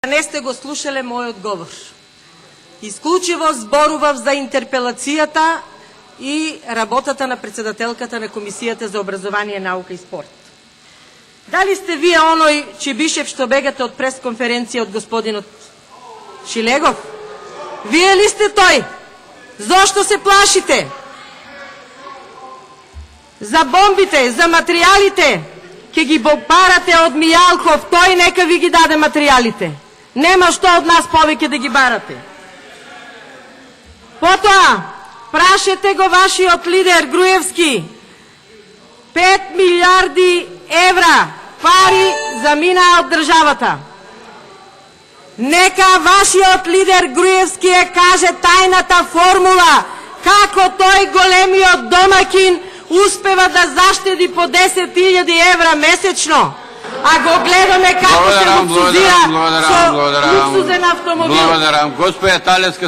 Не сте го слушале мојот говор. Исклучиво зборував за интерпелацијата и работата на председателката на Комисијата за образование, наука и спорт. Дали сте вие оној Чибишев што бегате од пресконференција од господинот Шилегов? Вие ли сте тој? Зошто се плашите? За бомбите, за материјалите, ќе ги барате од Мијалков, тој нека ви ги даде материјалите. Нема што од нас повеќе да ги барате. Потоа, прашете го вашиот лидер Груевски. 5 милиарди евра пари заминаа од државата. Нека вашиот лидер Груевски ја каже тајната формула како тој големиот домакин успева да заштеди по 10.000 евра месечно, а го гледаме како се луксузира со луксузен автомобил. Благодарам. Госпоја Талевска